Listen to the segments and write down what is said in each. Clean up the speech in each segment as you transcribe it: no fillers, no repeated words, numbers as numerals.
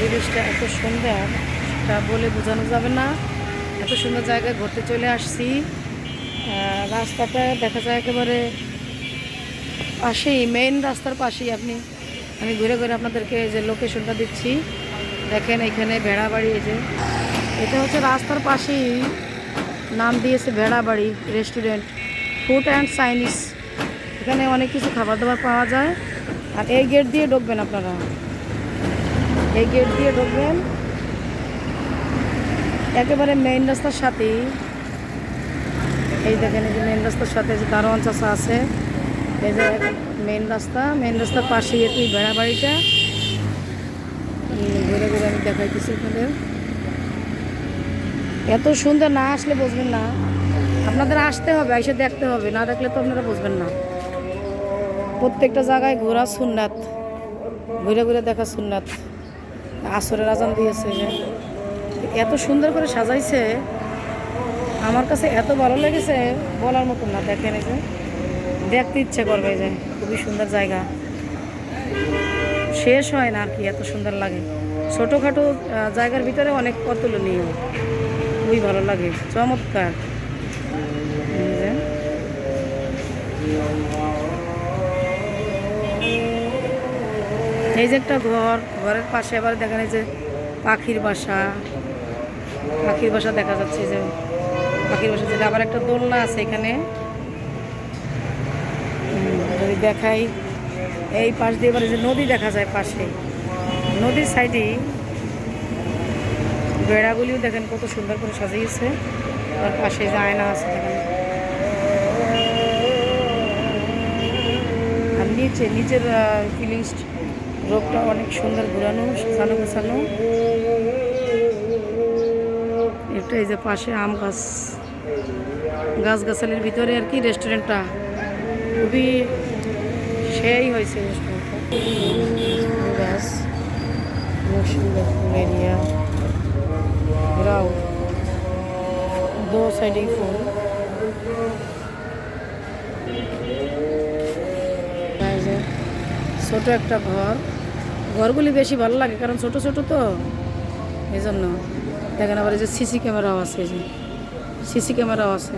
পরিবেশটা এত সুন্দর সেটা বলে বোঝানো যাবে না। এত সুন্দর জায়গায় ঘুরতে চলে আসছি। রাস্তাটা দেখা যায় একেবারে পাশেই, মেইন রাস্তার পাশেই। আমি ঘুরে ঘুরে আপনাদেরকে যে লোকেশনটা দিচ্ছি, দেখেন এখানে ভেড়াবাড়ি। এই যে এটা হচ্ছে রাস্তার পাশেই, নাম দিয়েছে ভেড়াবাড়ি রেস্টুরেন্ট, ফুড অ্যান্ড চাইনিজ। এখানে অনেক কিছু খাবার দাবার পাওয়া যায়। আর এই গেট দিয়ে ঢুকবেন আপনারা, এই গেট দিয়ে ঢুকবেন একেবারে মেইন রাস্তার সাথেই। এই দেখেন, এই যে মেইন রাস্তার সাথে যে দারোয়ান চাচা আছে, এই যে মেইন রাস্তার পাশেই আর কি ভেড়াবাড়িটা। ঘুরে ঘুরে আমি দেখাইতেছি আপনাদের। এত সুন্দর, না আসলে বুঝবেন না। আপনাদের আসতে হবে, এসে দেখতে হবে, না দেখলে তো আপনারা বুঝবেন না। প্রত্যেকটা জায়গায় ঘোরা সুন্নাত, ঘুরে ঘুরে দেখা সুন্নাত। আসরের আজান দিয়েছে, যে এত সুন্দর করে সাজাইছে, আমার কাছে এত ভালো লেগেছে বলার মতন না। দেখেন, এই যে দেখতে ইচ্ছে করবে, যে খুবই সুন্দর জায়গা, শেষ হয় না আর কি, এত সুন্দর লাগে। ছোটোখাটো জায়গার ভিতরে অনেক অতুলনীয়, খুবই ভালো লাগে, চমৎকার। এই যে একটা ঘর, ঘরের পাশে আবার দেখেন এই যে পাখির বাসা দেখা যাচ্ছে। যে পাখির বাসা, যেটা আবার একটা দোলনা আছে এখানে, যদি দেখাই। এই পাশ দিয়ে এবারে যে নদী দেখা যায় পাশে, নদীর সাইডেই বেড়াগুলিও দেখেন কত সুন্দর করে সাজিয়েছে। তার পাশে যে আয়না আছে দেখেন। আর নিচের ফিলিংস রোডটা অনেক সুন্দর, ঘুরানো, সাজানো গোছানো। একটা এই যে পাশে আম গাছালির ভিতরে আর কি রেস্টুরেন্টটা, খুবই সেই হয়েছে রেস্টুরেন্টটা। গাছ, সুন্দর ফুল এরিয়া, দো সাইডে ফুল। ছোট একটা ঘরগুলি বেশি ভালো লাগে, কারণ ছোট ছোট তো, এই জন্য। দেখেন আবার এই যে সিসি ক্যামেরাও আছে, এই যে সিসি ক্যামেরাও আছে।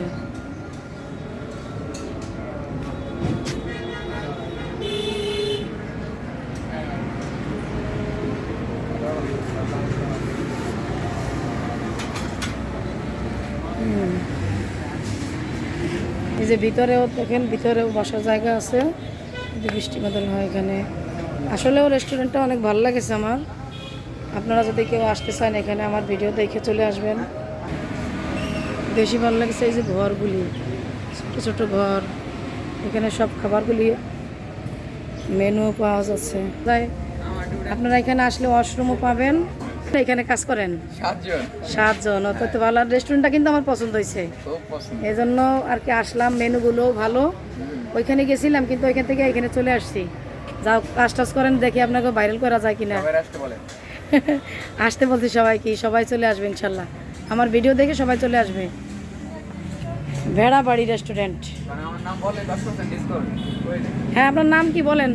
এই যে ভিতরেও দেখেন, ভিতরেও বসার জায়গা আছে, বৃষ্টি বাদল হয় এখানে। আসলেও রেস্টুরেন্টটা অনেক ভালো লাগেছে আমার। আপনারা যদি কেউ আসতে চান এখানে, আমার ভিডিও দেখে চলে আসবেন। বেশি ভালো লাগছে এই যে ঘরগুলি, ছোট ছোট ঘর। এখানে সব খাবারগুলি মেনু পাওয়া যাচ্ছে। তাই আপনারা এখানে আসলে ওয়াশরুমও পাবেন। এখানে কাজ করেন 7 জন, অত ভালো। রেস্টুরেন্টটা কিন্তু আমার পছন্দ হয়েছে, এই জন্য আর কি আসলাম। মেনুগুলো ভালো। ওইখানে গেছিলাম, কিন্তু ওইখান থেকে এখানে চলে আসছি। যাও, কাজ টাজ করেন, দেখি আপনাকে ভাইরাল করা যায় কিনা। আসতে বলছি সবাই চলে আসবে ইনশাল্লাহ। আমার ভিডিও দেখে সবাই চলে আসবে। ভেড়াবাড়ি রেস্টুরেন্ট। হ্যাঁ, আপনার নাম কি বলেন?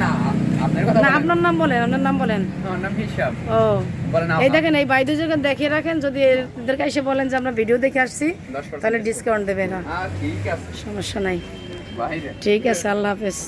না, আপনার নাম বলেন, আপনার নাম বলেন। ও, এই দেখেন, এই বাইদু যখন দেখিয়ে রাখেন, যদি এদেরকে এসে বলেন যে আমরা ভিডিও দেখে আসছি, তাহলে ডিসকাউন্ট দেবে না, সমস্যা নাই। ঠিক আছে, আল্লাহ হাফেজ।